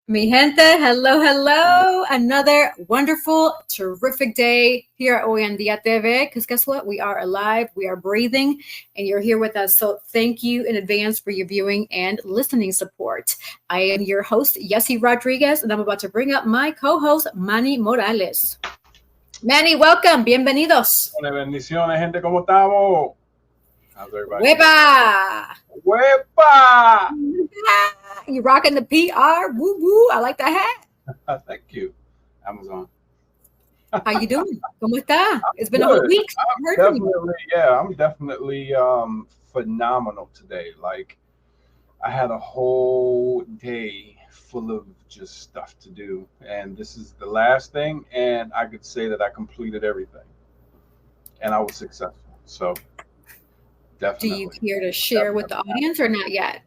Mi gente, hello, hello. Another wonderful, terrific day here at Hoy TV. Because guess what? We are alive, we are breathing, and you're here with us. So thank you in advance for your viewing and listening support. I am your host, Yesy Rodriguez, and I'm about to bring up my co-host, Manny Morales. Manny, welcome. Bienvenidos. Bendiciones, gente, ¿cómo estamos? How's everybody? Huepa! Huepa! You rocking the PR? Woo woo! I like that hat. Thank you, Amazon. How you doing? ¿Cómo está? It's been a Good. whole week. I'm definitely phenomenal today. Like, I had a whole day full of just stuff to do, and this is the last thing, and I could say that I completed everything, and I was successful. So, definitely. Do you care to share with the audience or not yet?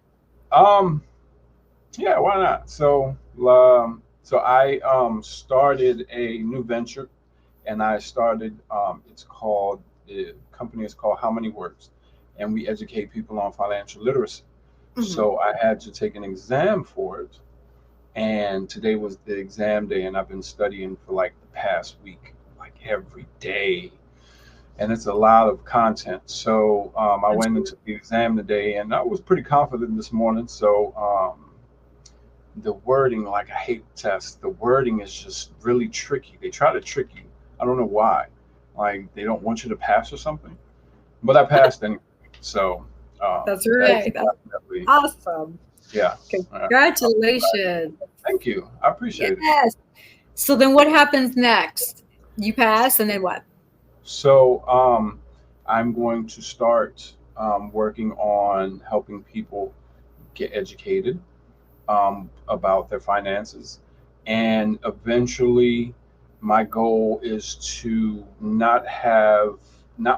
Yeah, why not? So I started a new venture, and I started. The company is called How Many Words, and we educate people on financial literacy. Mhm. So I had to take an exam for it, and today was the exam day, and I've been studying for like the past week, like every day, and it's a lot of content. So I went into the exam today, and I was pretty confident this morning. So the wording, like, I hate tests. The wording is just really tricky. They try to trick you. I don't know why. Like, they don't want you to pass or something. But I passed anyway. So That's right. That's awesome. Yeah. Congratulations. Thank you. I appreciate it. Yes. So then what happens next? You pass, and then what? So I'm going to start working on helping people get educated about their finances, and eventually my goal is to not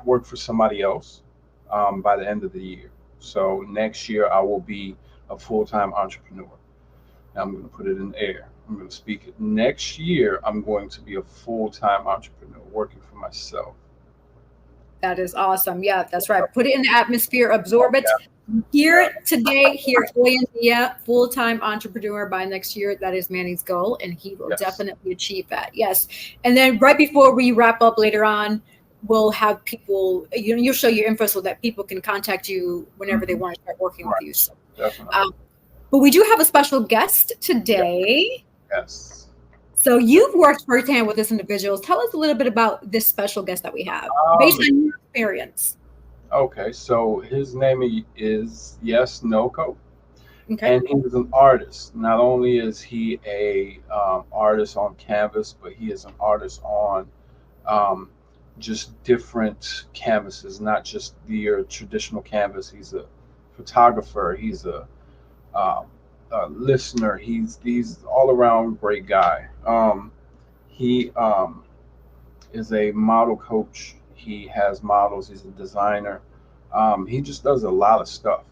work for somebody else by the end of the year. So next year I will be a full-time entrepreneur. Now I'm going to put it in the air. I'm going to speak it. Next year I'm going to be a full-time entrepreneur working for myself. That is awesome. Yeah, that's right. Put it in the atmosphere, absorb it. Hear it today. Hear it. Full-time entrepreneur by next year. That is Manny's goal, and he will definitely achieve that. Yes. And then right before we wrap up later on, we'll have people, you'll show your info so that people can contact you whenever they want to start working with you. So, definitely. But we do have a special guest today. Yes. So you've worked firsthand with this individual. Tell us a little bit about this special guest that we have, based on your experience. Okay, so his name is YesdniLCo, okay. And he's an artist. Not only is he a artist on canvas, but he is an artist on just different canvases, not just your traditional canvas. He's a photographer. He's a listener. He's all around great guy. He is a model coach. He has models. He's a designer. He just does a lot of stuff,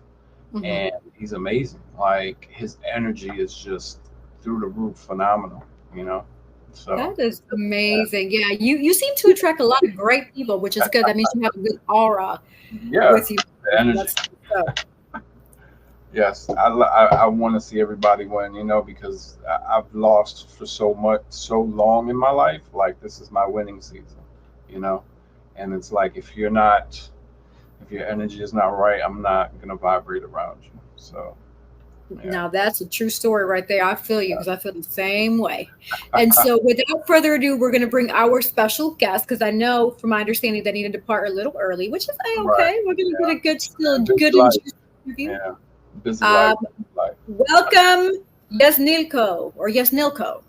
and he's amazing. Like, his energy is just through the roof, phenomenal. So that is amazing. Yeah, you seem to attract a lot of great people, which is good. That means you have a good aura with you. The energy. Yes, I want to see everybody win, because I've lost for so long in my life. Like, this is my winning season, and it's like, if your energy is not right, I'm not gonna vibrate around you. So. Yeah. Now that's a true story right there. I feel you, because I feel the same way. And so without further ado, we're going to bring our special guest, because I know from my understanding they need to depart a little early, which is okay. Right. We're going to get a good interview. Yeah. Busy life. Welcome, YesdniLCo or YesdniLCo.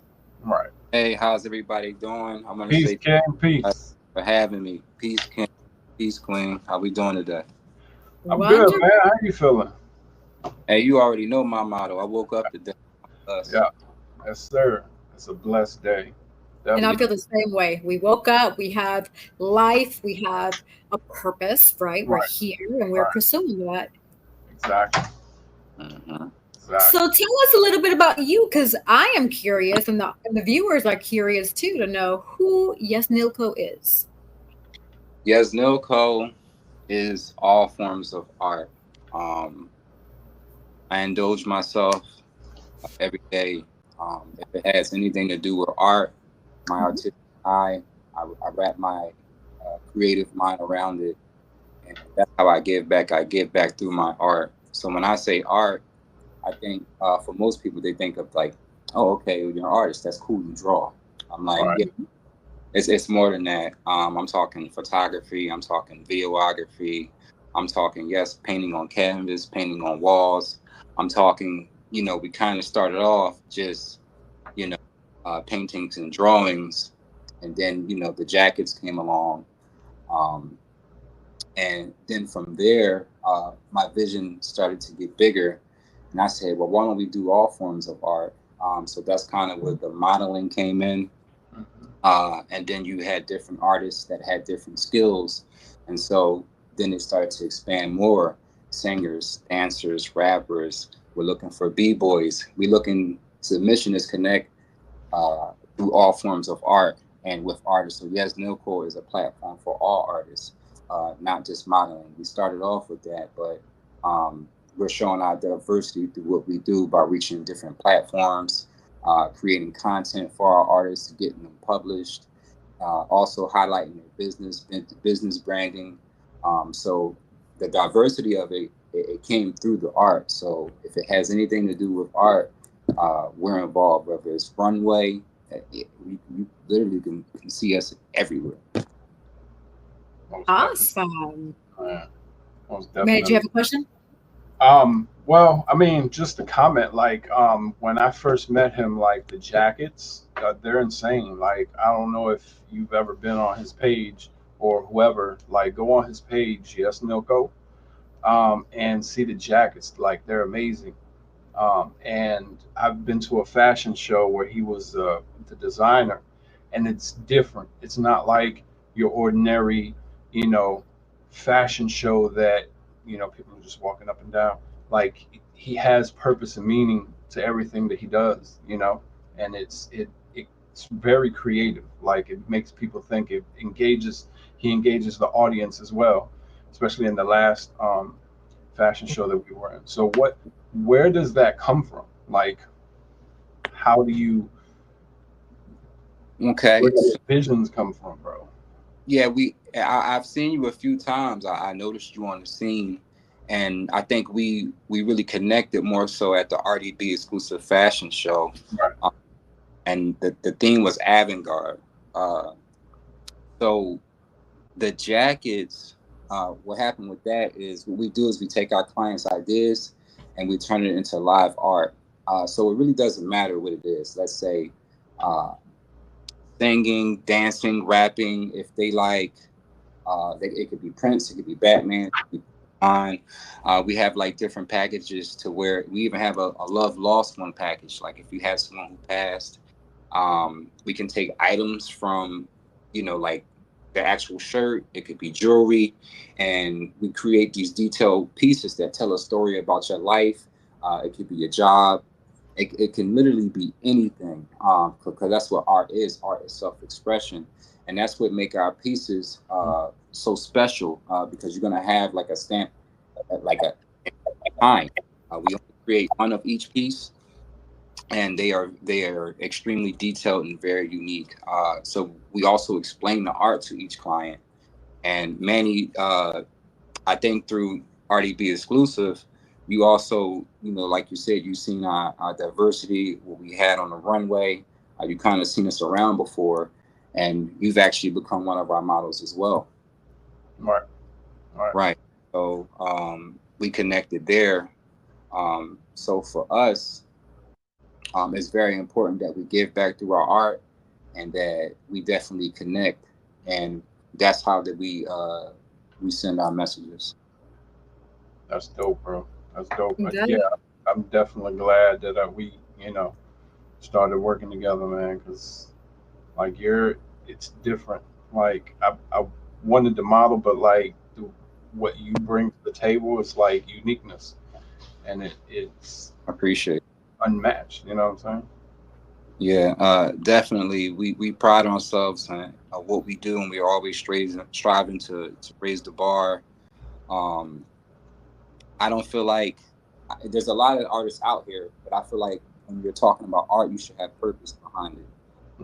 Right. Hey, how's everybody doing? I want to say peace for having me. Peace, King. Peace, Queen. How we doing today? I'm good, man. How you feeling? Hey, you already know my motto. I woke up today. Yeah, yes, sir. It's a blessed day. Definitely. And I feel the same way. We woke up. We have life. We have a purpose, right? We're here, and we're pursuing that. Exactly. So tell us a little bit about you, because I am curious, and the viewers are curious too, to know who YesdniLCo is. YesdniLCo is all forms of art. I indulge myself every day If it has anything to do with art, my artistic eye, I wrap my creative mind around it, and that's how I give back. I give back through my art. So when I say art, I think for most people they think of like, oh, okay, you're an artist. That's cool. You draw. I'm like, Right. yeah, it's more than that. I'm talking photography. I'm talking videography. I'm talking, yes, painting on canvas, painting on walls. I'm talking, we kind of started off just, you know, paintings and drawings, and then the jackets came along, um, and then from there, my vision started to get bigger, and I said, well, why don't we do all forms of art? So that's kind of where the modeling came in. And then you had different artists that had different skills. And so then it started to expand more. Singers, dancers, rappers. We're looking for B-boys. We're looking to, the mission is connect through all forms of art and with artists. So YesdniLCo is a platform for all artists, not just modeling. We started off with that, but we're showing our diversity through what we do by reaching different platforms, creating content for our artists, getting them published, also highlighting their business branding. So the diversity of it came through the art. So if it has anything to do with art, we're involved, whether it's runway, you literally can see us everywhere. Most Awesome. Yeah, most May, do you definitely. have a question? Well, I mean, just to comment, like, when I first met him, like the jackets, they're insane. Like, I don't know if you've ever been on his page or whoever, like, go on his page, YesdniLCo, and see the jackets. Like, they're amazing. And I've been to a fashion show where he was the designer, and it's different. It's not like your ordinary, you know, fashion show that people are just walking up and down. Like he has purpose and meaning to everything that he does, and it's very creative. Like it makes people think. It engages. He engages the audience as well, especially in the last fashion show that we were in. So where does that come from? Like, how do you, Okay. where do the visions come from, bro? Yeah, I've seen you a few times. I noticed you on the scene, and I think we really connected more so at the RDB exclusive fashion show. Right. And the theme was avant-garde. So the jackets, what happened with that is what we do is we take our clients' ideas and we turn it into live art. So it really doesn't matter what it is. Let's say uh, singing, dancing, rapping. If they like, it could be Prince, it could be Batman, it could be on. We have like different packages to where we even have a love lost one package. Like if you have someone who passed, we can take items from, like the actual shirt. It could be jewelry, and we create these detailed pieces that tell a story about your life. It could be your job. It can literally be anything, because that's what art is. Art is self-expression, and that's what make our pieces so special, because you're gonna have like a stamp, like a time. We only create one of each piece, and they are extremely detailed and very unique. So we also explain the art to each client. And Manny, I think through RDB exclusive, you also, like you said, you've seen our diversity, what we had on the runway. You kind of seen us around before, and you've actually become one of our models as well. Right. Right. Right. So we connected there. So for us, it's very important that we give back through our art, and that we definitely connect, and that's how that we send our messages. That's dope, bro. That's dope. But That yeah, I'm definitely glad that we, started working together, man. Because like it's different. Like I wanted to model, but like what you bring to the table is like uniqueness, and it's Appreciate it. unmatched. You know what I'm saying? Yeah, definitely. We pride ourselves on what we do, and we're always striving to raise the bar. Um, I don't feel like there's a lot of artists out here, but I feel like when you're talking about art, you should have purpose behind it.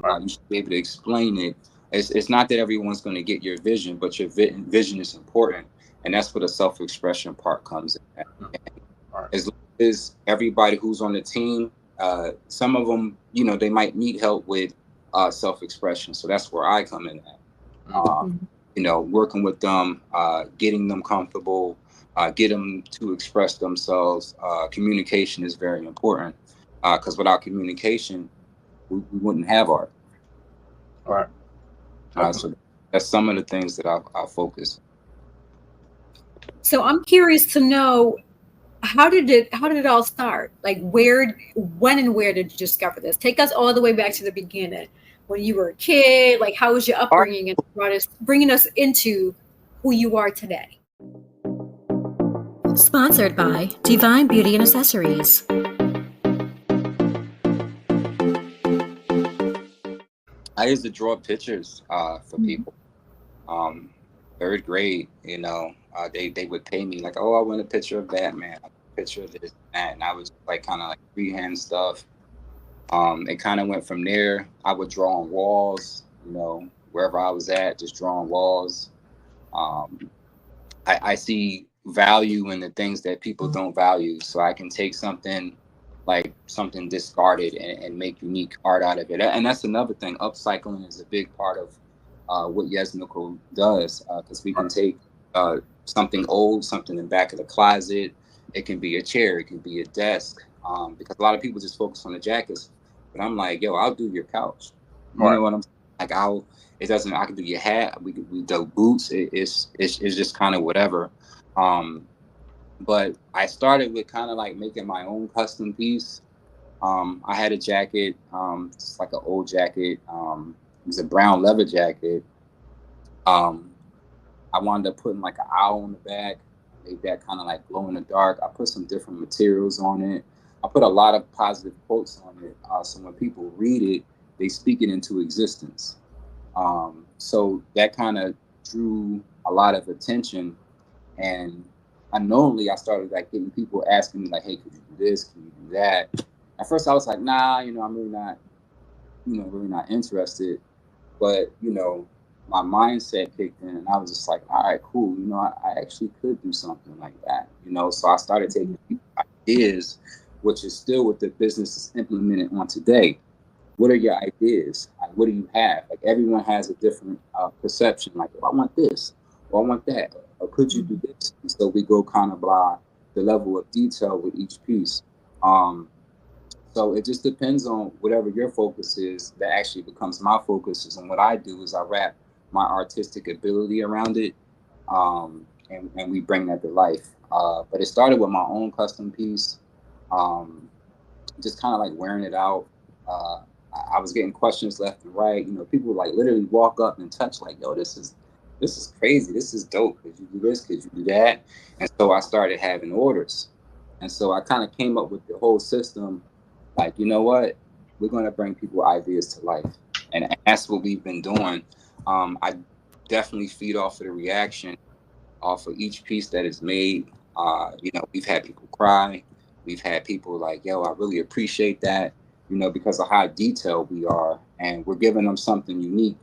Right. You should be able to explain it. It's not that everyone's going to get your vision, but your vision is important, and that's where the self-expression part comes in. Right. As long as everybody who's on the team, some of them, they might need help with self-expression, so that's where I come in at. Working with them, getting them comfortable, get them to express themselves. Communication is very important, because without communication, we wouldn't have art. Right. So that's some of the things that I focus. So I'm curious to know, how did it all start? Like, when and where did you discover this? Take us all the way back to the beginning, when you were a kid. Like, how was your upbringing, and bringing us into who you are today? Sponsored by Divine Beauty and Accessories. I used to draw pictures for people. Third grade, they would pay me like, oh, I want a picture of Batman, a picture of this and that, and I was like kind of like freehand stuff. It kind of went from there. I would draw on walls, wherever I was at, just drawing walls. I see value in the things that people don't value, so I can take something discarded and make unique art out of it. And that's another thing. Upcycling is a big part of what YesdniLCo does, because we can take something old, something in the back of the closet. It can be a chair, it can be a desk, because a lot of people just focus on the jackets. But I'm like, yo, I'll do your couch. You know what I'm saying? Like, I can do your hat. We do boots. It's just kind of whatever. But I started with kind of like making my own custom piece. I had a jacket, it's like an old jacket. It was a brown leather jacket. I wound up putting like an owl on the back, made that kind of like glow in the dark. I put some different materials on it. I put a lot of positive quotes on it. So when people read it, they speak it into existence. So that kind of drew a lot of attention, and unknowingly I started like getting people asking me like, hey, could you do this? Can you do that? At first I was like, nah, I'm really not, really not interested. But, my mindset kicked in, and I was just like, all right, cool. I actually could do something like that, So I started taking ideas, which is still what the business is implemented on today. What are your ideas? Like, what do you have? Like, everyone has a different perception. Like, oh, I want this, or I want that, or could you do this? And so we go kind of by the level of detail with each piece. So it just depends on whatever your focus is that actually becomes my focus. And what I do is I wrap my artistic ability around it, and we bring that to life. But it started with my own custom piece, just kind of like wearing it out. I was getting questions left and right. People would like literally walk up and touch like, yo, this is crazy. This is dope. Could you do this? Could you do that? And so I started having orders. And so I kind of came up with the whole system. Like, you know what? We're going to bring people ideas to life. And that's what we've been doing. I definitely feed off of the reaction off of each piece that is made. We've had people cry. We've had people like, yo, I really appreciate that, because of how detailed we are. And we're giving them something unique.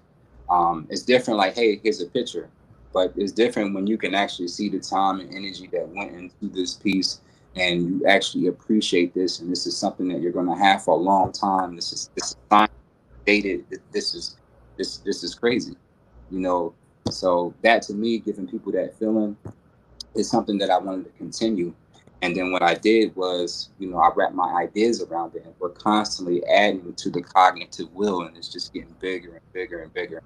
It's different like, hey, here's a picture. But it's different when you can actually see the time and energy that went into this piece, and you actually appreciate this, and this is something that you're going to have for a long time. This is dated. This is crazy, So that, to me, giving people that feeling is something that I wanted to continue. And then what I did was, I wrapped my ideas around it, and we're constantly adding to the cognitive will, and it's just getting bigger and bigger and bigger.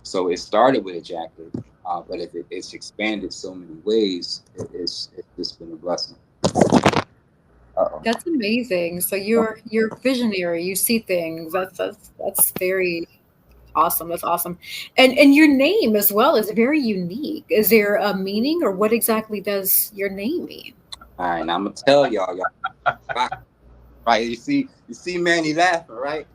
So it started with a jacket, but if it's expanded so many ways, it's just been a blessing. That's amazing. So you're visionary. You see things. That's very awesome. That's awesome. And your name as well is very unique. Is there a meaning, or what exactly does your name mean? All right, now I'm gonna tell y'all. Right, you see Manny laughing, right?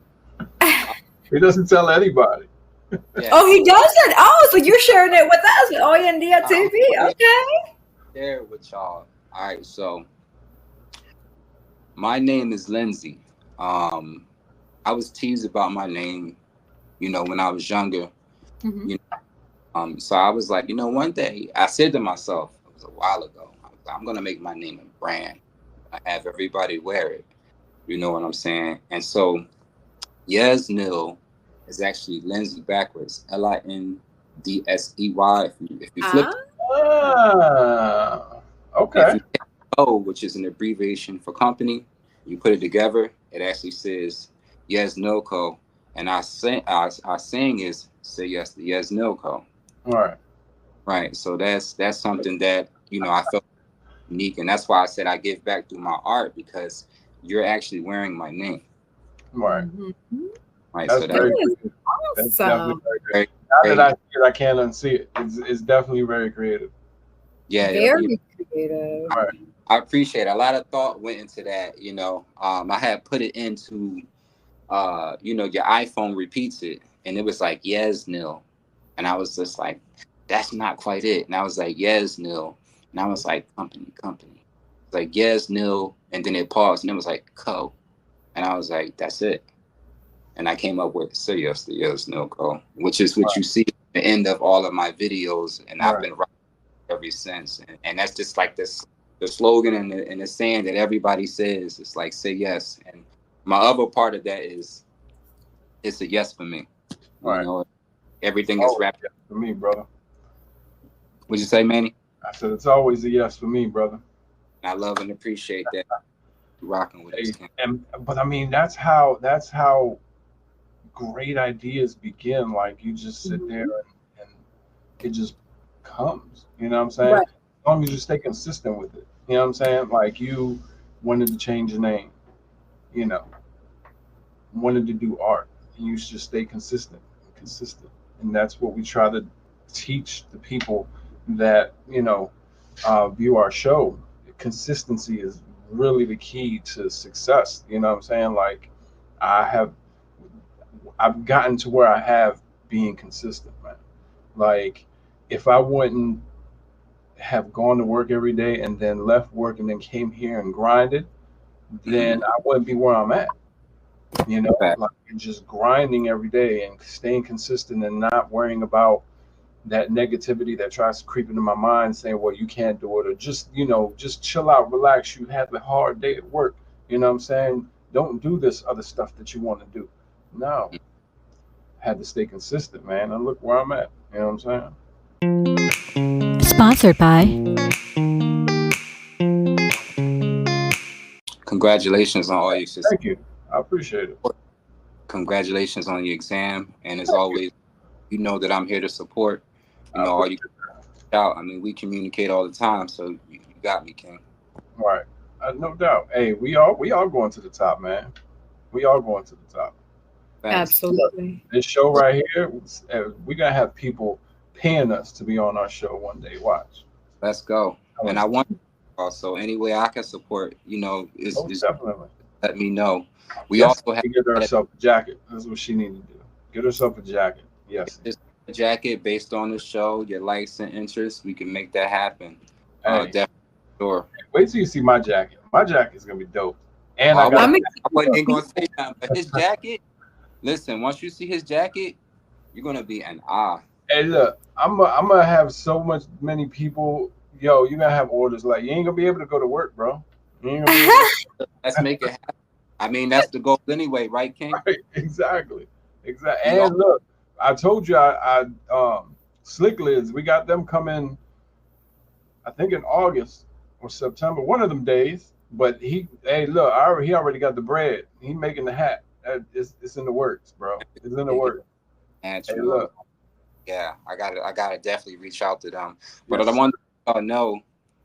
He doesn't tell anybody. Yeah. Oh, he doesn't? Oh, so you're sharing it with us with YesdniLCo TV. Okay. Share it with y'all. All right, so my name is Lindsay. I was teased about my name, when I was younger. Mm-hmm. So I was like, one day I said to myself, it was a while ago, I was like, I'm gonna make my name a brand. I have everybody wear it. You know what I'm saying? And so YesdniL is actually Lindsay backwards, Lindsey. If you flip, Okay. if you take O, which is an abbreviation for company, you put it together, it actually says YesdniLCo. And our saying is say yes to YesdniLCo. All right. Right. So that's something that, I felt unique. And that's why I said I give back through my art, because you're actually wearing my name. Right. Mm-hmm. Right. That's So That very is creative. That's definitely awesome. very very, creative. Now very, that I see it, I can't unsee it. It's definitely very creative. yeah. Very creative. Right. I appreciate it. A lot of thought went into that. I had put it into, your iPhone repeats it, and it was like YesdniL, and I was just like, that's not quite it. And I was like YesdniL, and I was like company. It's like YesdniL, and then it paused, and it was like co, and I was like, that's it. And I came up with say yes to YesdniLCo, which is what you see at the end of all of my videos, and I've Right. been writing ever since. And that's just like the slogan and the saying that everybody says. It's like say yes. And my other part of that is it's a yes for me. Right. Everything is wrapped. Yes for me, brother. Would you say, Manny? I said it's always a yes for me, brother. I love and appreciate that you're rocking with us. But I mean, that's how great ideas begin. Like you just sit there and it just comes. You know what I'm saying? Right. As long as you stay consistent with it. You know what I'm saying? Like you wanted to change your name, you know, wanted to do art. And you just stay consistent. And that's what we try to teach the people that, view our show. Consistency is really the key to success. You know what I'm saying? Like I have I've gotten to where I have being consistent, man. Like if I wouldn't have gone to work every day and then left work and then came here and grinded, then I wouldn't be where I'm at. Okay. Like just grinding every day and staying consistent and not worrying about that negativity that tries to creep into my mind saying, well, you can't do it, or just chill out, relax. You had a hard day at work. You know what I'm saying? Don't do this other stuff that you want to do. No. Had to stay consistent, man. And look where I'm at. You know what I'm saying? Sponsored by Congratulations on all your success. Thank you. I appreciate it. Congratulations on your exam. And as always, you know that I'm here to support. All you out. I mean, we communicate all the time, so you got me, King. Right. No doubt. Hey, we all going to the top, man. We all going to the top. Thanks. Absolutely. This show right here, we're gonna have people paying us to be on our show one day. Watch. Let's go. And I want also any way I can support, is definitely. Let me know. We also have to get herself a jacket. That's what she needed to do. Get herself a jacket. Yes. Just a jacket based on the show, your likes and interests. We can make that happen. Hey. Definitely. Sure. Wait till you see my jacket. My jacket is gonna be dope. And I wasn't even gonna say that, but his jacket. Listen, once you see his jacket, you're gonna be an awe. Hey, look, I'm gonna have many people. Yo, you're gonna have orders like you ain't gonna be able to go to work, bro. Let's make it happen. I mean, that's the goal anyway, right, King? Right, exactly. And look, I told you, I Slick Lids, we got them coming. I think in August or September, one of them days. But he already got the bread. He making the hat. It's in the works, bro. It's in the works. And hey, look. Yeah, I gotta definitely reach out to them. But I want to know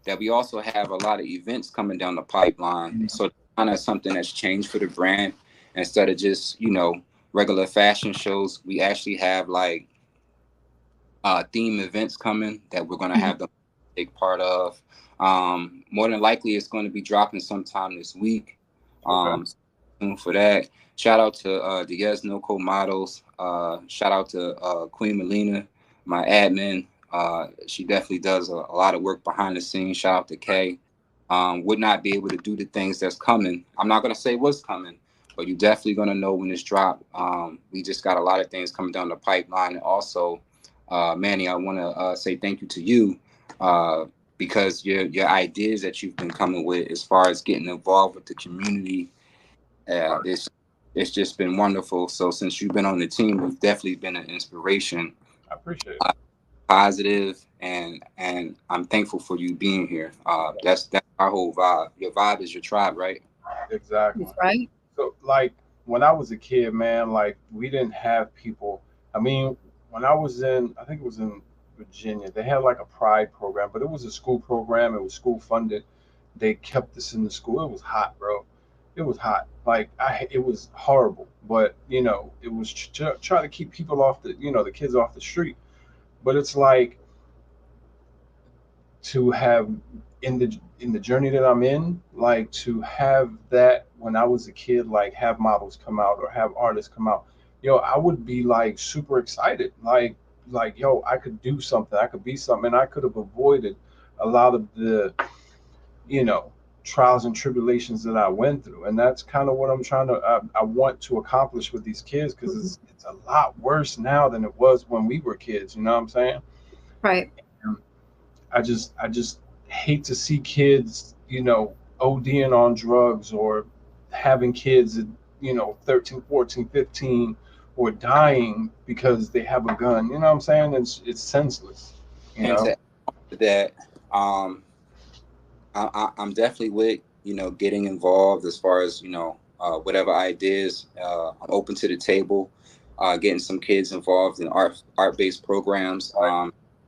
that we also have a lot of events coming down the pipeline. Mm-hmm. So kind of something that's changed for the brand. Instead of just, regular fashion shows, we actually have like theme events coming that we're gonna have them take part of. More than likely it's going to be dropping sometime this week. For that. Shout out to the YesdniLCo models. Shout out to Queen Melina, my admin. She definitely does a lot of work behind the scenes. Shout out to Kay. Would not be able to do the things that's coming. I'm not going to say what's coming, but you're definitely going to know when it's dropped. We just got a lot of things coming down the pipeline. And also, Manny, I want to say thank you to you because your ideas that you've been coming with as far as getting involved with the community, it's just been wonderful. So since you've been on the team, you've definitely been an inspiration. I appreciate it. Positive, and I'm thankful for you being here. That's our whole vibe. Your vibe is your tribe, right? Exactly. That's right. So, like, when I was a kid, man, like, we didn't have people. I mean, when I was I think it was in Virginia, they had like a pride program, but it was a school program. It was school funded. They kept us in the school. It was hot, bro. It was hot. Like, it was horrible. But, it was try to keep people off the kids off the street. But it's like, to have in the journey that I'm in, like, to have that when I was a kid, like, have models come out or have artists come out, I would be like super excited, like, yo, I could do something, I could be something, and I could have avoided a lot of the, you know, trials and tribulations that I went through, and that's kind of what I'm trying to, I want to accomplish with these kids, because it's a lot worse now than it was when we were kids. You know what I'm saying? Right. I just hate to see kids, ODing on drugs or having kids at, 13, 14, 15, or dying because they have a gun. You know what I'm saying? It's senseless. You And know? to that, I'm definitely with getting involved as far as whatever ideas. I'm open to the table, getting some kids involved in art-based programs.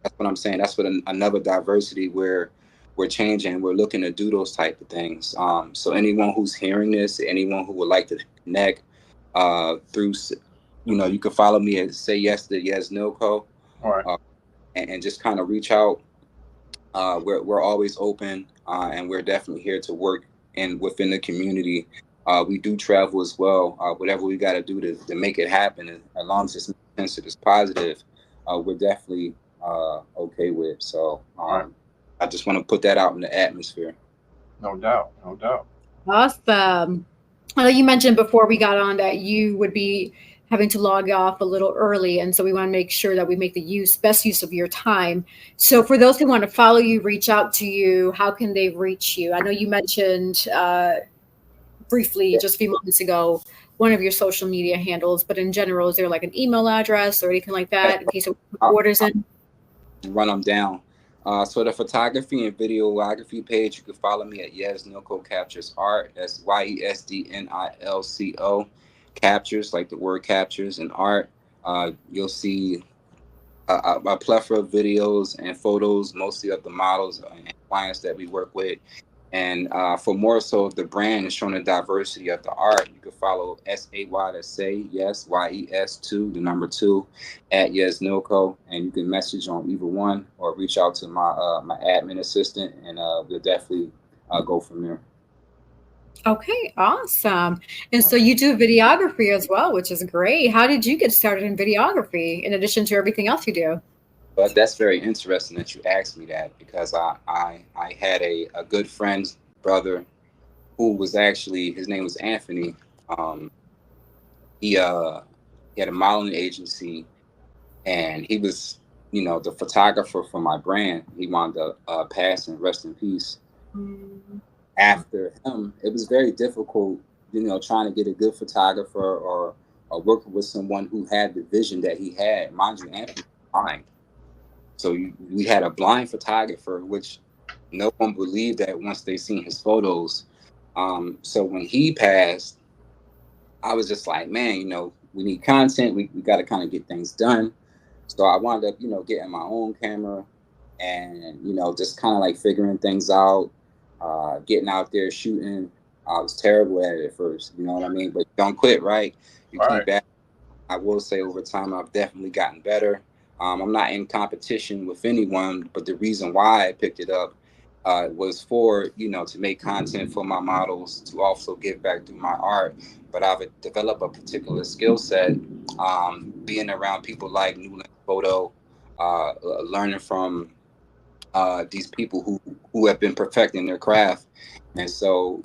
That's what I'm saying. That's what another diversity where we're changing. We're looking to do those type of things. So anyone who's hearing this, anyone who would like to connect through, you can follow me at Say Yes to YesdniLCo, All right. and just kind of reach out. We're always open, and we're definitely here to work within the community. We do travel as well. Whatever we got to do to make it happen, as long as it's sensitive, it's positive, we're definitely okay with. So Right. I just want to put that out in the atmosphere. No doubt. No doubt. Awesome. I know you mentioned before we got on that you would be having to log off a little early, and so we want to make sure that we make the best use of your time. So for those who want to follow you, reach out to you, how can they reach you? I know you mentioned briefly just a few moments ago one of your social media handles, but in general, is there like an email address or anything like that in case of orders in? Run them down. So the photography and videography page, you can follow me at YesdniLCo Captures Art. That's YesdniLCo Captures, like the word captures, and art. You'll see a plethora of videos and photos, mostly of the models and clients that we work with. And for more so of the brand and showing the diversity of the art, you can follow SAY to say yes, YES2, the number 2, at YesdniLCo, and you can message on either one or reach out to my admin assistant, and we'll definitely go from there. Okay, awesome. And so you do videography as well, which is great. How did you get started in videography in addition to everything else you do? But that's very interesting that you asked me that, because I had a good friend's brother who was actually, his name was Anthony. He had a modeling agency, and he was the photographer for my brand. He wound up passing, rest in peace. After him, it was very difficult, trying to get a good photographer or working with someone who had the vision that he had. Mind you, Anthony was blind. So we had a blind photographer, which no one believed that once they seen his photos. So when he passed, I was just like, man, we need content. We got to kind of get things done. So I wound up, getting my own camera and, just kind of like figuring things out, getting out there shooting. I was terrible at it at first, you know what I mean? But don't quit, right? You keep at it. I will say over time, I've definitely gotten better. I'm not in competition with anyone, but the reason why I picked it up was for, to make content for my models, to also give back through my art. But I've developed a particular skill set, being around people like Newland Photo, learning from these people who have been perfecting their craft. And so,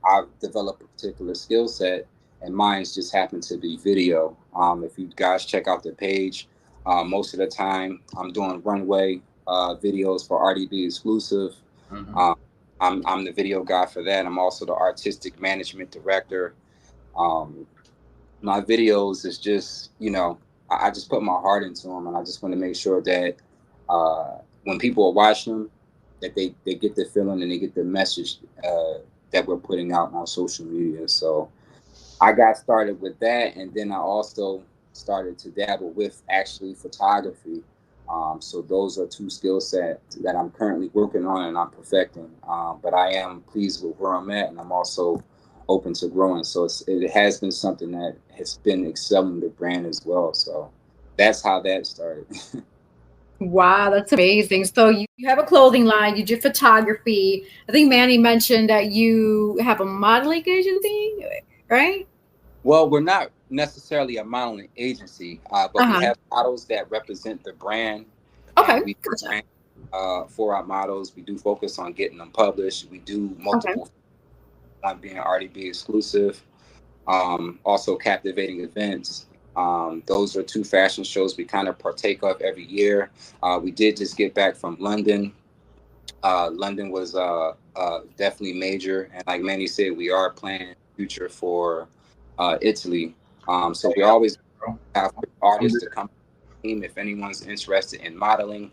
I've developed a particular skill set and mine's just happened to be video. If you guys check out the page, most of the time I'm doing runway videos for RDB exclusive. Mm-hmm. I'm the video guy for that. I'm also the artistic management director. My videos is just, I just put my heart into them, and I just want to make sure that when people are watching them, that they get the feeling and they get the message that we're putting out on social media. So I got started with that, and then I also started to dabble with actually photography. So those are two skill sets that I'm currently working on and I'm perfecting. But I am pleased with where I'm at, and I'm also open to growing. So it has been something that has been excelling the brand as well. So that's how that started. Wow, that's amazing. So you have a clothing line, you do photography. I think Manny mentioned that you have a modeling agency, right? Well, we're not necessarily a modeling agency, but we Uh-huh. have models that represent the brand, Okay, and we gotcha. brand for our models. We do focus on getting them published. We do multiple, one being RDB exclusive, also captivating events. Those are two fashion shows we kind of partake of every year. We did just get back from London. London was definitely major, and like Manny said, we are planning future for Italy. So we always have artists to come to the team. If anyone's interested in modeling,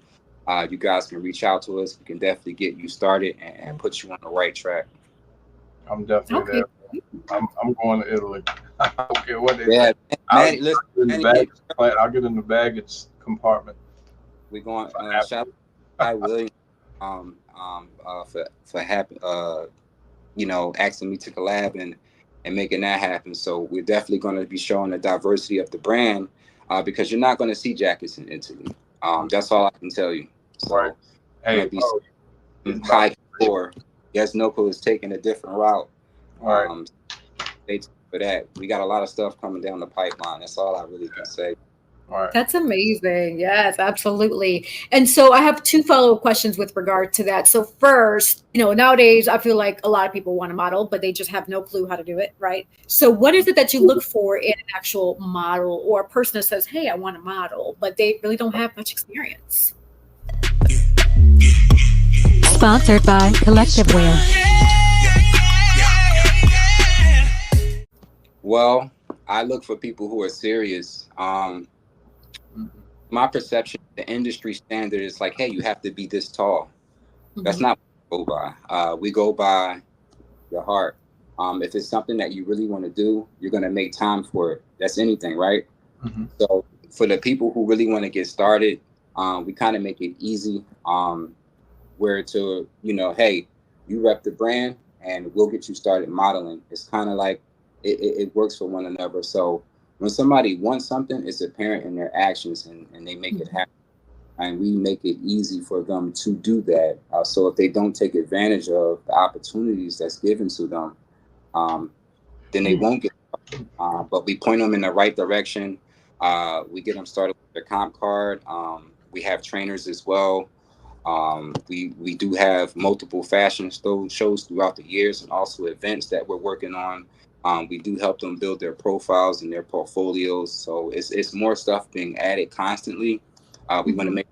you guys can reach out to us. We can definitely get you started and put you on the right track. I'm definitely Okay. there. I'm going to Italy. I don't care what they Yeah, say. Manny, listen, I'll get in the baggage compartment. we're going shout out to William for happy asking me to collab and making that happen. So we're definitely going to be showing the diversity of the brand because you're not going to see jackets in Italy. That's all I can tell you. So Right. Hey, be high core. YesdniLCo is taking a different route. Right. Stay tuned for that. We got a lot of stuff coming down the pipeline. That's all I really can say. Right. That's amazing. Yes, absolutely. And so I have two follow-up questions with regard to that. So first, nowadays I feel like a lot of people want to model, but they just have no clue how to do it, right? So what is it that you look for in an actual model or a person that says, hey, I want to model, but they really don't have much experience? Sponsored by Collective Wear. Well, I look for people who are serious. My perception, the industry standard is like, hey, you have to be this tall. That's not what we go by. We go by your heart. If it's something that you really want to do, you're going to make time for it. That's anything, right? Mm-hmm. So for the people who really want to get started, we kind of make it easy where to, hey, you rep the brand and we'll get you started modeling. It's kind of like it works for one another. So when somebody wants something, it's apparent in their actions and they make it happen. And we make it easy for them to do that. So if they don't take advantage of the opportunities that's given to them, then they won't get started. But we point them in the right direction. We get them started with their comp card. We have trainers as well. We do have multiple fashion shows throughout the years and also events that we're working on. We do help them build their profiles and their portfolios. So it's more stuff being added constantly. We want to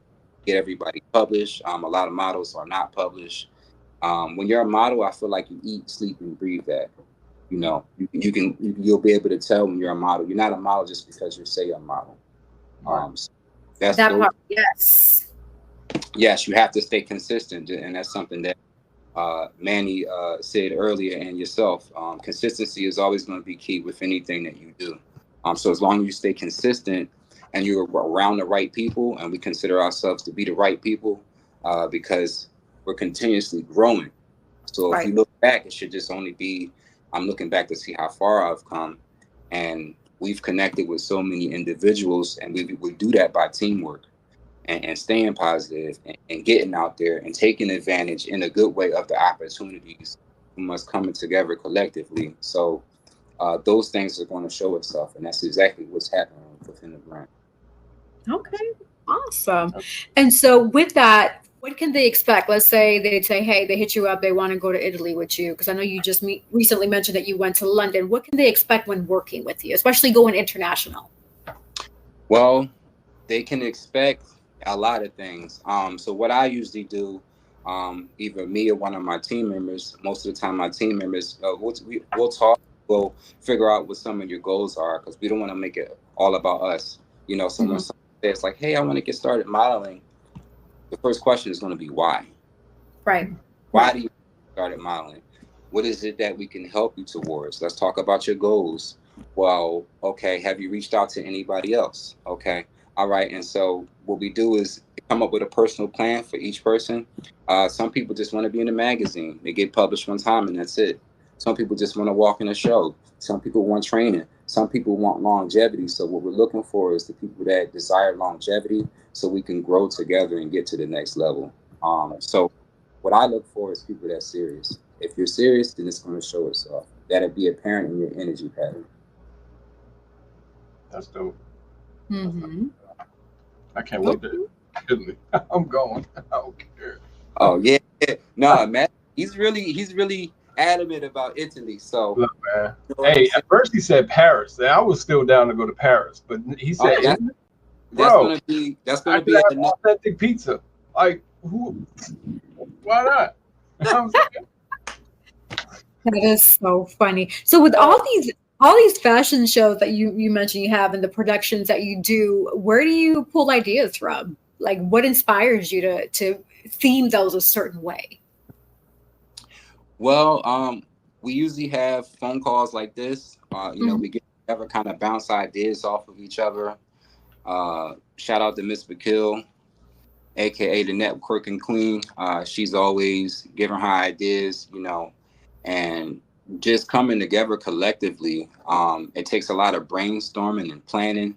get everybody published. A lot of models are not published. When you're a model, I feel like you eat, sleep, and breathe that. You'll be able to tell when you're a model. You're not a model just because you say you're a model. So that's that part. Yes. Yes, you have to stay consistent, and that's something that Manny said earlier, and yourself. Consistency is always going to be key with anything that you do. So as long as you stay consistent and you're around the right people, and we consider ourselves to be the right people because we're continuously growing. So if you look back, it should just only be, I'm looking back to see how far I've come. And we've connected with so many individuals, and we do that by teamwork. And staying positive and getting out there and taking advantage in a good way of the opportunities from us coming together collectively. So those things are going to show itself, and that's exactly what's happening within the brand. Okay, awesome. And so with that, What can they expect? Let's say they'd say, hey, they hit you up, they want to go to Italy with you. Because I know you just recently mentioned that you went to London. What can they expect when working with you, especially going international? Well, they can expect a lot of things. So what I usually do, either me or one of my team members, most of the time my team members, we'll talk, we'll figure out what some of your goals are, because we don't want to make it all about us. You know, someone says like, hey, I want to get started modeling. The first question is going to be why? Right. Why do you start modeling? What is it that we can help you towards? Let's talk about your goals. Well, okay, have you reached out to anybody else? Okay. All right. And so what we do is come up with a personal plan for each person. Some people just want to be in a magazine. They get published one time and that's it. Some people just want to walk in a show. Some people want training. Some people want longevity. So what we're looking for is the people that desire longevity so we can grow together and get to the next level. So what I look for is people that's serious. If you're serious, then it's going to show itself. That'll be apparent in your energy pattern. That's dope. Mm-hmm. I can't wait to Italy. I'm going. I don't care. Oh yeah. No, man. He's really adamant about Italy. So look, man. Hey, at first he said Paris. I was still down to go to Paris, but he said Italy. That's gonna be an authentic pizza. Like who? Why not? You know what I'm saying? That is so funny. So with all these fashion shows that you mentioned you have and the productions that you do, where do you pull ideas from? Like what inspires you to theme those a certain way? Well, we usually have phone calls like this. You know, we get together, kind of bounce ideas off of each other. Shout out to Miss McKill, aka the networking queen. She's always giving her ideas, you know, and just coming together collectively. It takes a lot of brainstorming and planning.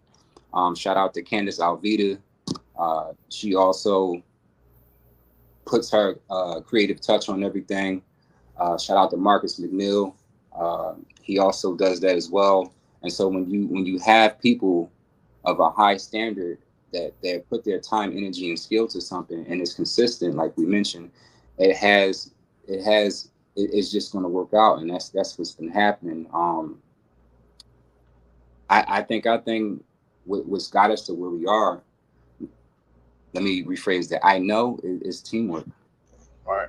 Shout out to Candace Alvita. She also puts her creative touch on everything. Shout out to Marcus McNeil. He also does that as well. And so when you have people of a high standard that put their time, energy, and skill to something, and it's consistent, like we mentioned, it's just going to work out, and that's what's been happening. I think what's got us to where we are. Let me rephrase that. I know is teamwork. All right.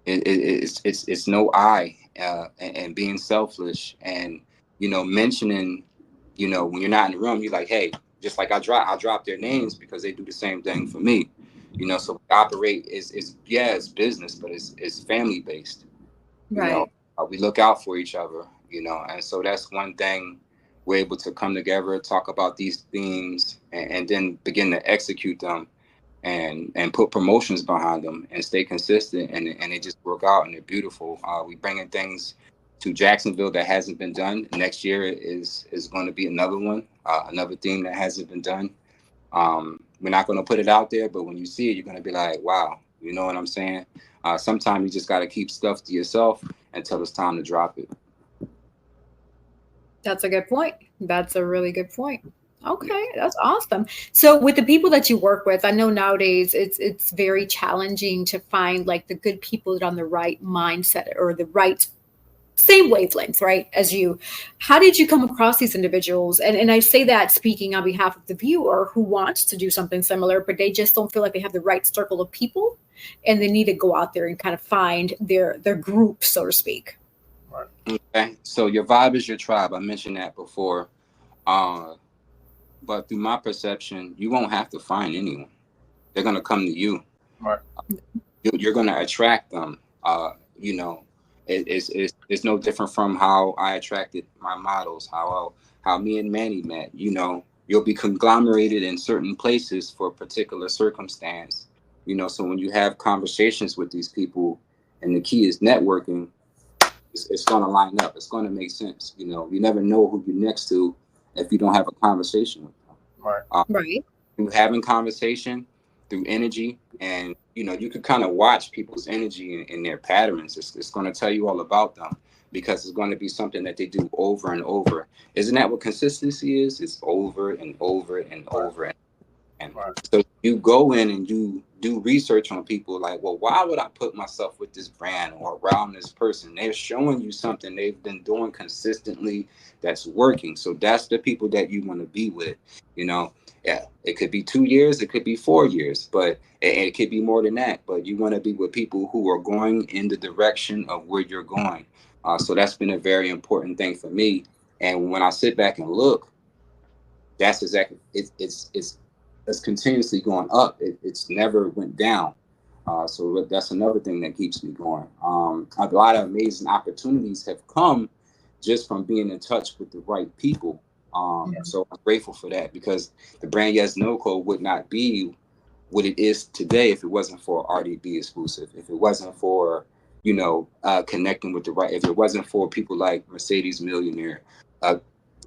It's no I and being selfish and, you know, mentioning, you know, when you're not in the room, you're like, hey, just like I'll drop their names because they do the same thing for me, you know. So operate is it's business, but it's family based. You know, we look out for each other, you know, and so that's one thing. We're able to come together, talk about these themes, and then begin to execute them. And put promotions behind them and stay consistent, and they just work out and they're beautiful. We bringing things to Jacksonville that hasn't been done. Next year is going to be another one, another theme that hasn't been done. We're not going to put it out there, but when you see it, you're going to be like, wow, you know what I'm saying? Sometimes you just got to keep stuff to yourself until it's time to drop it. That's a good point. That's a really good point. Okay, that's awesome. So with the people that you work with, I know nowadays it's very challenging to find like the good people that are on the right mindset or the right same wavelength, right, as you. How did you come across these individuals? And I say that speaking on behalf of the viewer who wants to do something similar, but they just don't feel like they have the right circle of people and they need to go out there and kind of find their group, so to speak. Okay, so your vibe is your tribe. I mentioned that before. But through my perception, you won't have to find anyone. They're going to come to you. Right. You're going to attract them. You know, it's no different from how I attracted my models, how me and Manny met. You know, you'll be conglomerated in certain places for a particular circumstance. You know, so when you have conversations with these people, and the key is networking, it's going to line up. It's going to make sense. You know, you never know who you're next to if you don't have a conversation with them. Right. Through having conversation, through energy, and, you know, you could kind of watch people's energy and their patterns. It's going to tell you all about them because it's going to be something that they do over and over. Isn't that what consistency is? It's over and over and over. And so you go in and you do research on people, like, well, why would I put myself with this brand or around this person? They're showing you something they've been doing consistently that's working. So that's the people that you want to be with, you know. Yeah, it could be 2 years, it could be 4 years, but it could be more than that. But you want to be with people who are going in the direction of where you're going. So that's been a very important thing for me. And when I sit back and look, that's exactly it's continuously going up. It's never went down. So that's another thing that keeps me going. A lot of amazing opportunities have come just from being in touch with the right people. So I'm grateful for that, because the brand YesdniLCo would not be what it is today if it wasn't for RDB exclusive, if it wasn't for, connecting with the right, if it wasn't for people like Mercedes Millionaire.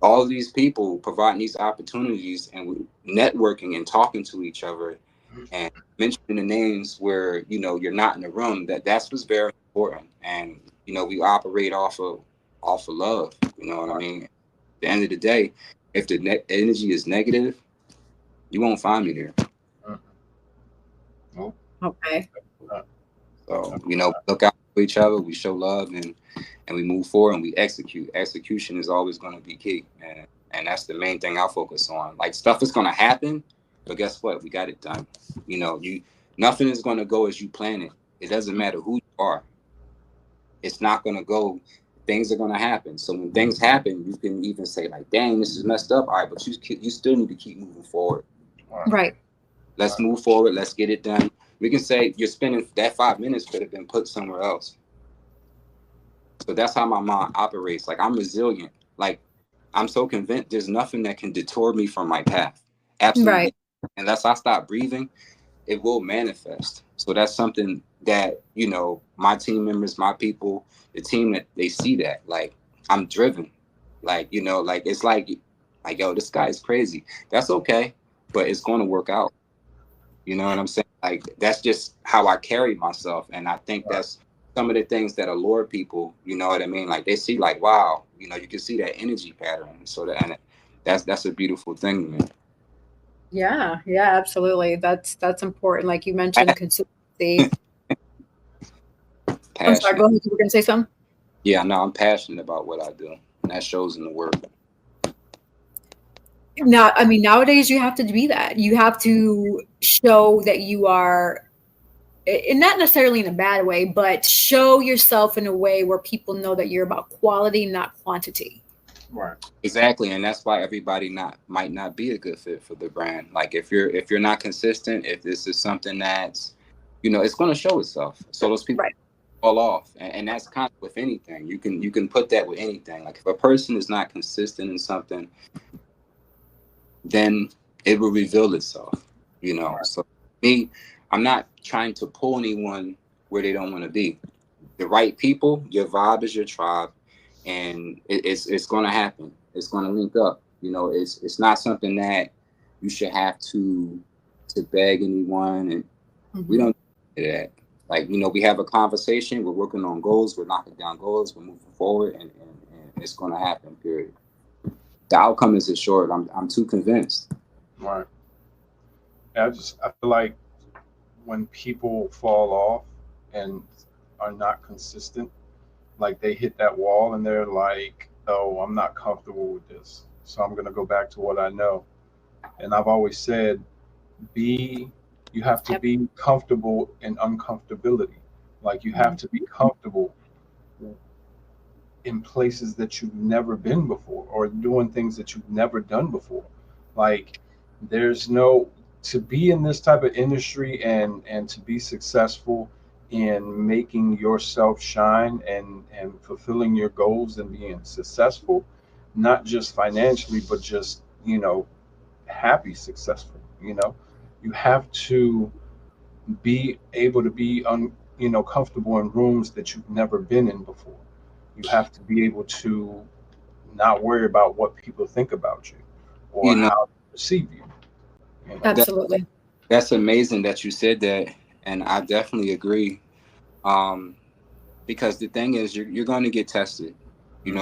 All of these people providing these opportunities and networking and talking to each other and mentioning the names where, you're not in the room, that's what's very important. And, we operate off of love, you know what I mean? At the end of the day, if the energy is negative, you won't find me there. Okay. So, look out for each other, we show love, and we move forward, and we execute. Execution is always going to be key. And that's the main thing I focus on. Like, stuff is going to happen, but guess what? We got it done. Nothing is going to go as you plan it. It doesn't matter who you are. It's not going to go. Things are going to happen. So when things happen, you can even say, like, dang, this is messed up. All right, but you still need to keep moving forward. Right. Let's move forward. Let's get it done. We can say you're spending that 5 minutes could have been put somewhere else. So that's how my mind operates. Like, I'm resilient. Like, I'm so convinced there's nothing that can detour me from my path. Absolutely. Right. Unless I stop breathing, it will manifest. So that's something that, my team members, my people, the team, that they see that. Like, I'm driven. Like, it's like, yo, this guy is crazy. That's okay, but it's going to work out. You know what I'm saying? Like, that's just how I carry myself. And I think that's some of the things that allure people, you know what I mean? Like, they see, like, wow, you can see that energy pattern. So that's a beautiful thing, man. Yeah, absolutely. That's important. Like you mentioned, consistency. I'm sorry, go ahead. You were going to say something? Yeah, no, I'm passionate about what I do, and that shows in the work. Now, I mean, nowadays you have to be that. You have to show that you are, and not necessarily in a bad way, but show yourself in a way where people know that you're about quality, not quantity. Right. Exactly, and that's why everybody might not be a good fit for the brand. Like, if you're not consistent, if this is something that's, it's going to show itself. So those people fall off, and that's kind of with anything. You can put that with anything. Like, if a person is not consistent in something, then it will reveal itself. So me, I'm not trying to pull anyone where they don't want to be. The right people, your vibe is your tribe, and it's going to happen. It's going to link up. It's not something that you should have to beg anyone, and we don't do that. Like, we have a conversation. We're working on goals. We're knocking down goals. We're moving forward, and it's going to happen. Period. The outcome is assured. I'm too convinced. Right. I feel like when people fall off and are not consistent, like, they hit that wall and they're like, oh, I'm not comfortable with this, so I'm going to go back to what I know. And I've always said, you have to be comfortable in uncomfortability. Like, you have to be comfortable in places that you've never been before, or doing things that you've never done before. Like, to be in this type of industry and to be successful in making yourself shine and fulfilling your goals and being successful, not just financially, but just, happy, successful. You have to be able to be comfortable in rooms that you've never been in before. You have to be able to not worry about what people think about you or how they perceive you. Absolutely. That's amazing that you said that, and I definitely agree. Because the thing is, you're going to get tested. We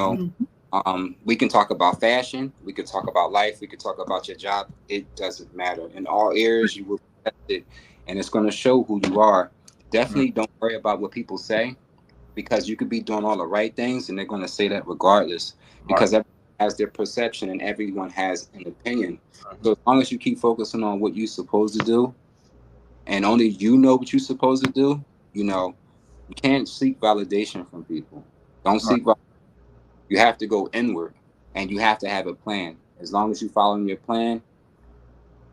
can talk about fashion, we could talk about life, we could talk about your job. It doesn't matter. In all areas, you will be tested, and it's going to show who you are. Definitely don't worry about what people say, because you could be doing all the right things and they're going to say that regardless, because everyone has their perception and everyone has an opinion. So as long as you keep focusing on what you're supposed to do, and only you know what you're supposed to do, you know, you can't seek validation from people. Don't seek validation. You have to go inward, and you have to have a plan. As long as you're following your plan,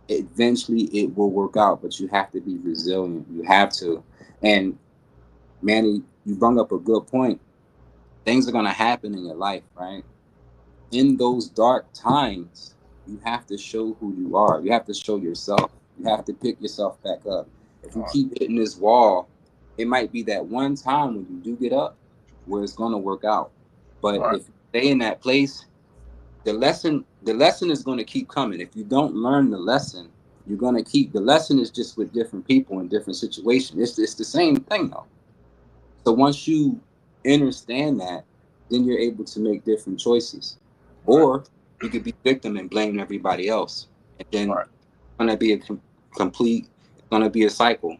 eventually it will work out, but you have to be resilient. You have to. And Manny, you brought up a good point. Things are going to happen in your life, right? In those dark times, you have to show who you are. You have to show yourself. You have to pick yourself back up. If you keep hitting this wall, it might be that one time when you do get up where it's going to work out. But if you stay in that place, the lesson is going to keep coming. If you don't learn the lesson, you're going to keep, the lesson is just with different people in different situations. It's the same thing though. So once you understand that, then you're able to make different choices. Or you could be victim and blame everybody else. And then it's going to be a complete, it's going to be a cycle.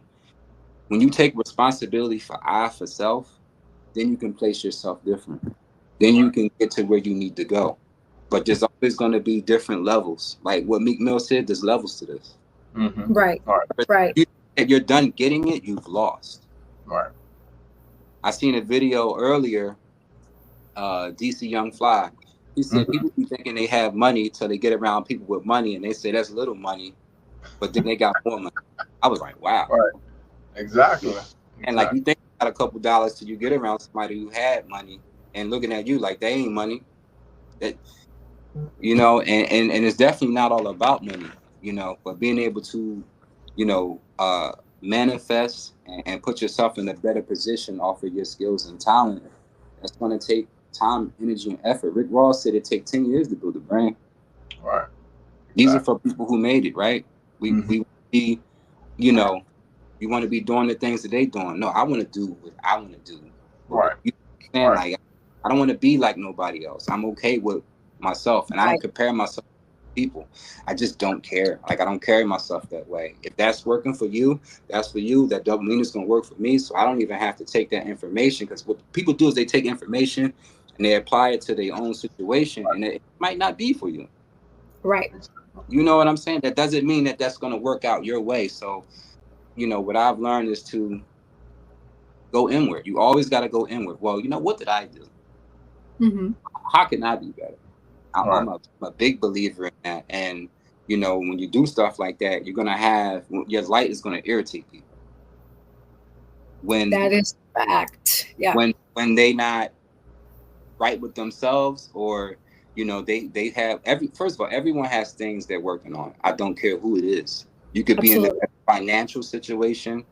When you take responsibility for self, then you can place yourself different. Then you can get to where you need to go. But there's always going to be different levels. Like what Meek Mill said, there's levels to this. Right. If you're done getting it, you've lost. I seen a video earlier, DC Young Fly. He said people be thinking they have money till they get around people with money, and they say that's little money, but then they got more money. I was like, wow. Exactly. And like you think you got a couple dollars till you get around somebody who had money and looking at you like they ain't money. That, you know, and it's definitely not all about money, you know, but being able to, you know, manifest and put yourself in a better position off of your skills and talent. That's going to take time, energy, and effort. Rick Ross said it takes 10 years to build a brand. These are for people who made it, right? We be, you know, you want to be doing the things that they doing. No, I want to do what I want to do. You understand? Like, I don't want to be like nobody else. I'm okay with myself, and I don't compare myself to people. I just don't care. Like, I don't carry myself that way. If that's working for you, that's for you. That doesn't mean it's going to work for me. So I don't even have to take that information, because what people do is they take information and they apply it to their own situation, and it might not be for you. Right. You know what I'm saying? That doesn't mean that that's going to work out your way. So, you know, what I've learned is to go inward. You always got to go inward. Well, you know, what did I do? How can I be better? I'm a big believer in that. And, you know, when you do stuff like that, you're going to have, your light is going to irritate people. When that is fact. Yeah. When they not right with themselves, or, you know, they have first of all, everyone has things they're working on. I don't care who it is. You could be in a financial situation.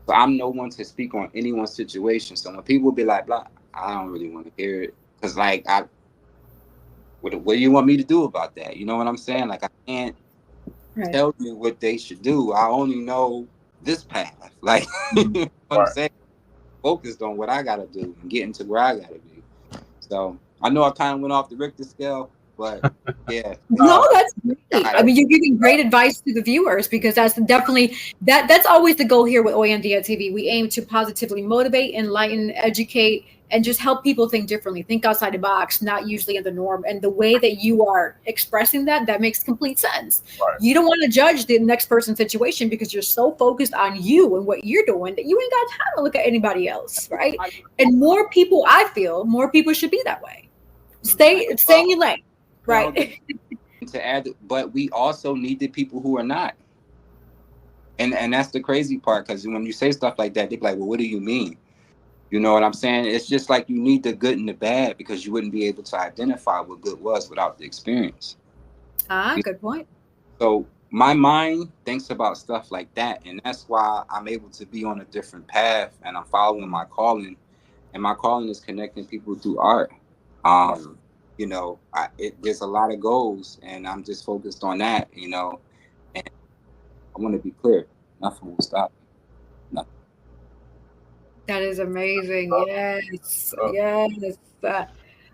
So I'm no one to speak on anyone's situation. So when people be like, blah, I don't really want to hear it. Because, like, what do you want me to do about that? You know what I'm saying? Like, I can't tell you what they should do. I only know this path. Like, you know what I'm saying? Focused on what I got to do and getting to where I got to be. So I know I kind of went off the Richter scale, but yeah. No, that's great. I mean, you're giving great advice to the viewers, because that's definitely that's always the goal here with Oyandia TV. We aim to positively motivate, enlighten, educate, and just help people think differently, think outside the box, not usually in the norm. And the way that you are expressing that makes complete sense. You don't want to judge the next person's situation because you're so focused on you and what you're doing that you ain't got time to look at anybody else, right? And more people, I feel, more people should be that way. Stay in your lane, right? To add, but we also need the people who are not. And that's the crazy part, because when you say stuff like that, they're like, well, what do you mean? You know what I'm saying? It's just like you need the good and the bad, because you wouldn't be able to identify what good was without the experience. Good point. So my mind thinks about stuff like that, and that's why I'm able to be on a different path, and I'm following my calling, and my calling is connecting people through art. You know, there's a lot of goals, and I'm just focused on that, you know, and I want to be clear, nothing will stop me. Nothing. That is amazing. Yes.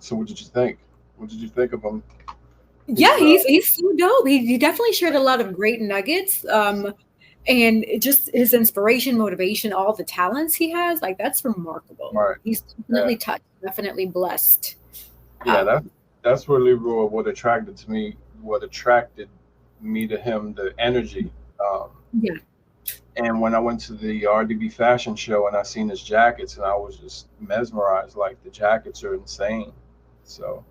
So what did you think? What did you think of him? Yeah, he's so dope. He definitely shared a lot of great nuggets. And just his inspiration, motivation, all the talents he has, like that's remarkable. Right. He's definitely touched, definitely blessed. Yeah, that's really what attracted to me. What attracted me to him, the energy. Yeah. And when I went to the RDB fashion show and I seen his jackets, and I was just mesmerized. Like the jackets are insane. So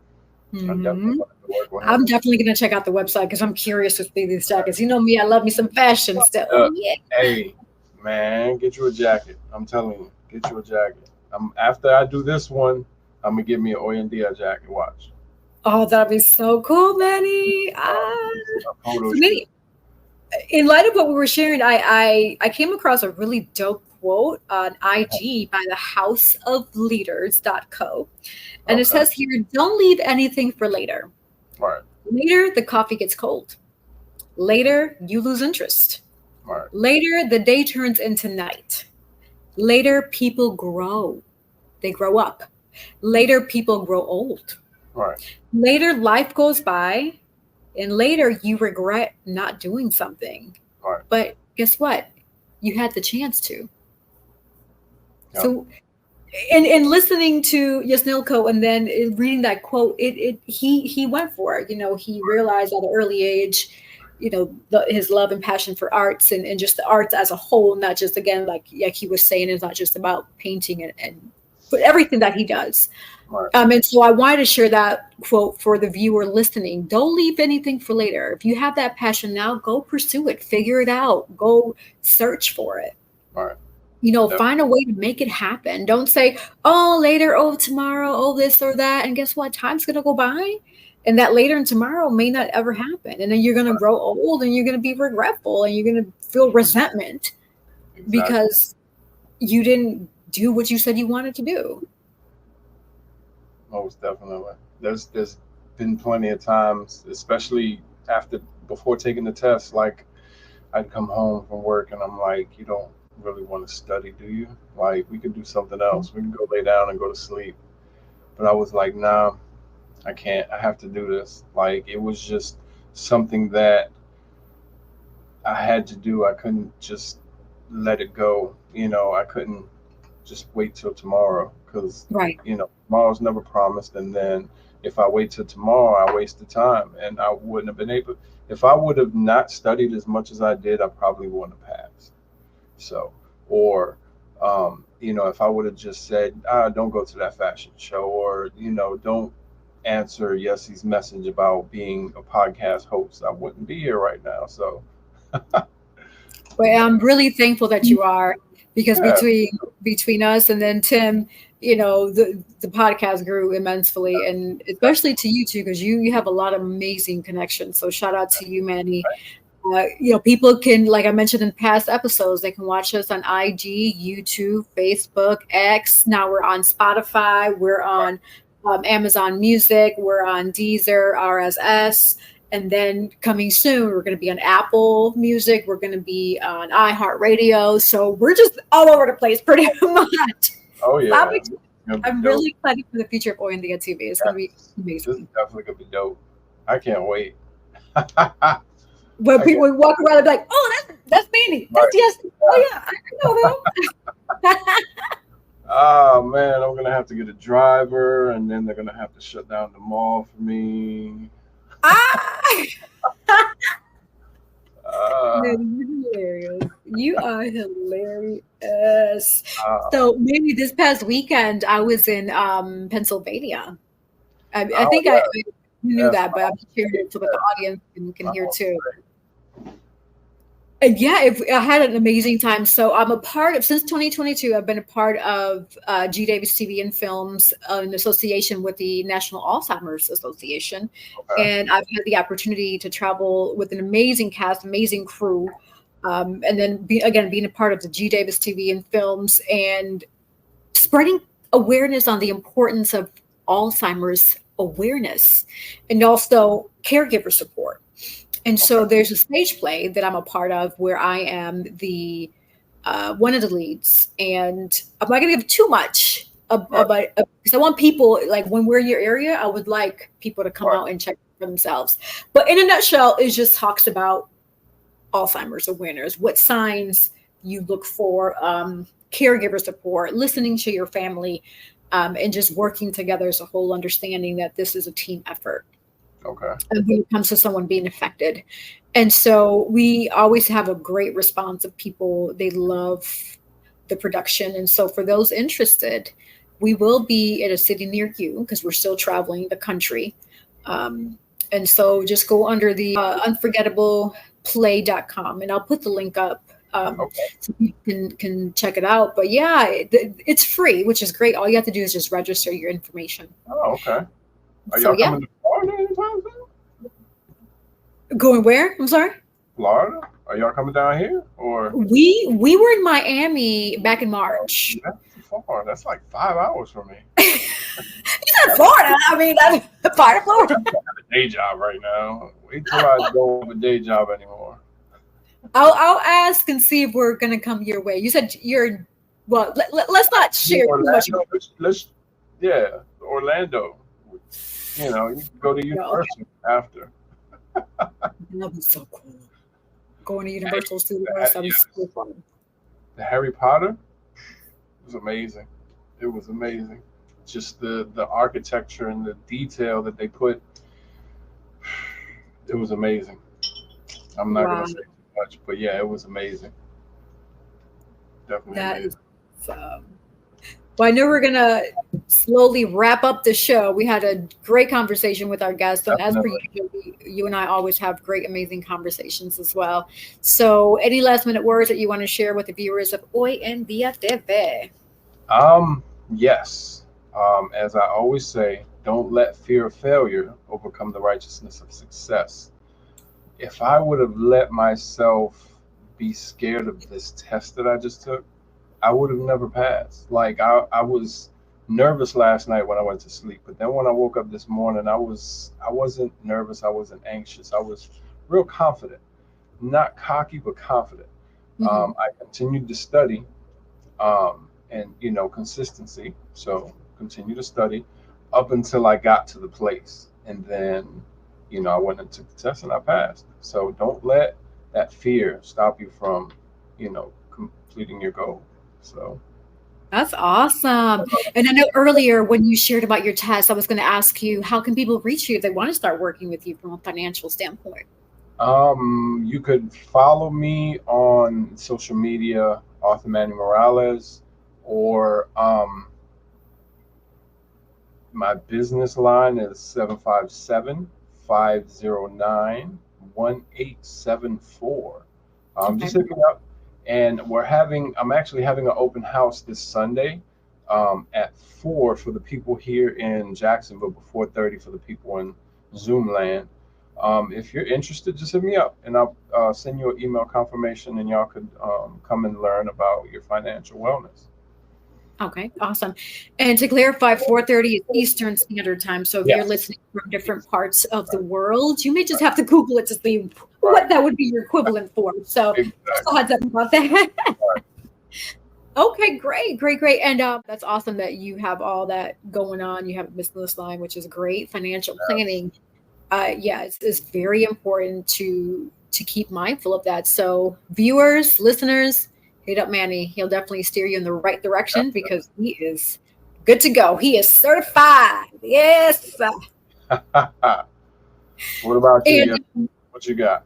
I definitely wanted to work with I'm him. definitely gonna check out the website because I'm curious to see these jackets. You know me, I love me some fashion still. Yeah. Hey, man, get you a jacket. I'm telling you, get you a jacket. After I do this one, I'm gonna get me an Oyendia jacket. Watch. Oh, that'd be so cool, Manny. A photo So shoot. Manny, in light of what we were sharing, I came across a really dope quote on IG by the houseofleaders.co. And it Okay. says here, don't leave anything for later. Right. Later, the coffee gets cold. Later, you lose interest. Right. Later, the day turns into night. Later, people grow. They grow up. Later, people grow old. Right. Later, life goes by. And later, you regret not doing something. Right. But guess what? You had the chance to. Yep. So, in listening to YesdniLCo and then reading that quote, he went for it. You know, he realized at an early age, you know, his love and passion for arts and just the arts as a whole, not just again like he was saying, it's not just about painting but everything that he does. Right. And so I wanted to share that quote for the viewer listening. Don't leave anything for later. If you have that passion now, go pursue it, figure it out, go search for it. Right. You know, find a way to make it happen. Don't say, oh, later, oh, tomorrow, oh, this or that. And guess what? Time's going to go by. And that later and tomorrow may not ever happen. And then you're going to grow old and you're going to be regretful and you're going to feel resentment because you didn't do what you said you wanted to do. Most definitely. There's been plenty of times, especially before taking the test, like I'd come home from work and I'm like, you don't really want to study, do you? Like we could do something else. We can go lay down and go to sleep. But I was like, nah, I can't. I have to do this. Like it was just something that I had to do. I couldn't just let it go. You know, I couldn't just wait till tomorrow because, you know, tomorrow's never promised. And then if I wait till tomorrow, I waste the time and I wouldn't have been able. If I would have not studied as much as I did, I probably wouldn't have passed. So, or, you know, if I would have just said, don't go to that fashion show, or, you know, don't answer Yessie's message about being a podcast host, I wouldn't be here right now. So, but I'm really thankful that you are, because between us and then Tim, you know, the podcast grew immensely, and especially to you too, because you have a lot of amazing connections. So shout out to you, Manny. You know, people can, like I mentioned in past episodes, they can watch us on IG, YouTube, Facebook, X. Now we're on Spotify. We're on Amazon Music. We're on Deezer, RSS. And then coming soon, we're going to be on Apple Music. We're going to be on iHeartRadio. So we're just all over the place pretty much. Oh, yeah. I'm really excited for the future of Oyendia TV. It's going to be amazing. This is definitely going to be dope. I can't wait. When people walk around and be like, oh, that's Manny. That's Yesdni. Oh, yeah, I know him. Oh, man, I'm going to have to get a driver, and then they're going to have to shut down the mall for me. Man, you're hilarious. You are hilarious. So maybe this past weekend, I was in Pennsylvania. I think I knew that, but I'm sharing it so that the audience can hear too. And yeah, I had an amazing time. So I'm a part of, since 2022, I've been a part of G. Davis TV and Films in association with the National Alzheimer's Association. And I've had the opportunity to travel with an amazing cast, amazing crew. And then being a part of the G. Davis TV and Films and spreading awareness on the importance of Alzheimer's awareness and also caregiver support. And so there's a stage play that I'm a part of where I am the one of the leads, and I'm not going to give too much because I want people, like when we're in your area, I would like people to come out and check for themselves. But in a nutshell, it just talks about Alzheimer's awareness, what signs you look for, caregiver support, listening to your family, and just working together as a whole, understanding that this is a team effort. Okay. When it comes to someone being affected. And so we always have a great response of people. They love the production. And so for those interested, we will be at a city near you because we're still traveling the country. And so just go under the unforgettableplay.com and I'll put the link up so you can check it out. But yeah, it's free, which is great. All you have to do is just register your information. Oh, okay. Are y'all coming to Florida anytime soon? Going where? I'm sorry? Florida? Are y'all coming down here? Or we were in Miami back in March. That's too far. That's like 5 hours from me. You said Florida. I mean, that's part of Florida. I have a day job right now. Wait till I don't have a day job anymore. I'll ask and see if we're gonna come your way. You said you're well. Let's not share too much. Let's Orlando. You know, you can go to Universal after. That'd be so cool. Going to Universal Studios, that was so fun. The Harry Potter was amazing. It was amazing. Just the architecture and the detail that they put. It was amazing. I'm not going to say too much, but yeah, it was amazing. Definitely amazing. Well, I know we're going to slowly wrap up the show. We had a great conversation with our guests. And as per usual, you and I always have great, amazing conversations as well. So any last minute words that you want to share with the viewers of Hoy en Día TV? Yes. As I always say, don't let fear of failure overcome the righteousness of success. If I would have let myself be scared of this test that I just took, I would have never passed. Like I was nervous last night when I went to sleep, but then when I woke up this morning, I wasn't nervous. I wasn't anxious. I was real confident, not cocky, but confident. I continued to study, and consistency. So continue to study up until I got to the place, and then I went and took the test and I passed. So don't let that fear stop you from completing your goal. So that's awesome. And I know earlier when you shared about your test, I was going to ask you, how can people reach you if they want to start working with you from a financial standpoint? You could follow me on social media, Arthur Manny Morales, or my business line is 757-509-1874. Just hit me up. And I'm actually having an open house this Sunday at 4 for the people here in Jacksonville, but 4:30 for the people in Zoom land. If you're interested, just hit me up and I'll send you an email confirmation and y'all could come and learn about your financial wellness. Okay, awesome. And to clarify, 4:30 is Eastern Standard Time. So if you're listening from different parts of the world, you may just have to Google it to see what that would be your equivalent for. So just a heads up about that. Okay, great. And that's awesome that you have all that going on. You have a business line, which is great. Financial planning. It's very important to keep mindful of that. So viewers, listeners, hit up Manny. He'll definitely steer you in the right direction because he is good to go. He is certified. Yes. What about you? What you got?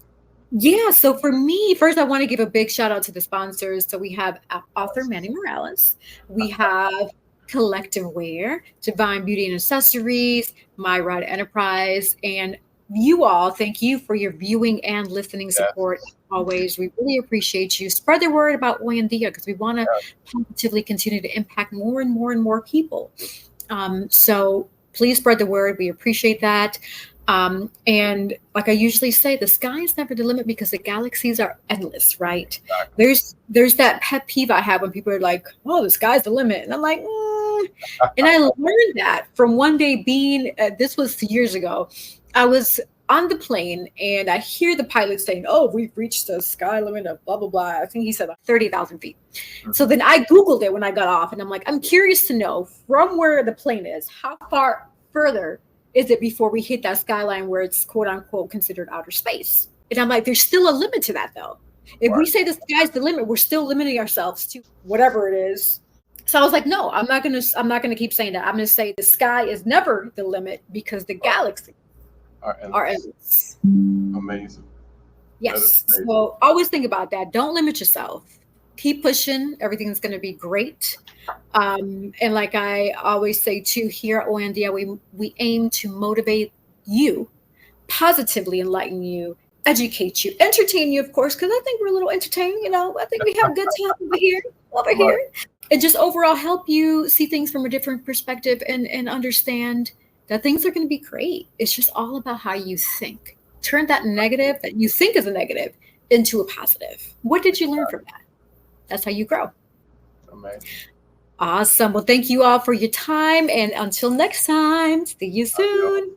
Yeah, so for me, first I want to give a big shout out to the sponsors. So we have Arthur Manny Morales. We have Collective Wear, Divine Beauty and Accessories, My Ride Enterprise, and you all. Thank you for your viewing and listening support. Always, we really appreciate you. Spread the word about Hoy en Día because we want to positively continue to impact more and more people. So please spread the word. We appreciate that. And like I usually say, the sky is never the limit because the galaxies are endless, right? Exactly. There's that pet peeve I have when people are like, "Oh, the sky's the limit," and I'm like, and I learned that from one day being. This was years ago. I was on the plane and I hear the pilot saying, "Oh, we've reached the sky limit of blah, blah, blah." I think he said 30,000 feet. So then I Googled it when I got off and I'm like, I'm curious to know from where the plane is, how far further is it before we hit that skyline where it's quote unquote considered outer space? And I'm like, there's still a limit to that though. If we say the sky's the limit, we're still limiting ourselves to whatever it is. So I was like, no, I'm not gonna keep saying that. I'm gonna say the sky is never the limit because the galaxy are endless. Amazing. Yes. So always think about that. Don't limit yourself. Keep pushing. Everything's going to be great. And like I always say too, here at OYNDIA, we aim to motivate you, positively enlighten you, educate you, entertain you, of course, because I think we're a little entertained. You know, I think we have a good time over here, and just overall help you see things from a different perspective and understand that things are going to be great. It's just all about how you think. Turn that negative that you think is a negative into a positive. What did you learn from that? That's how you grow. Amazing. Awesome. Well, thank you all for your time. And until next time, see you soon.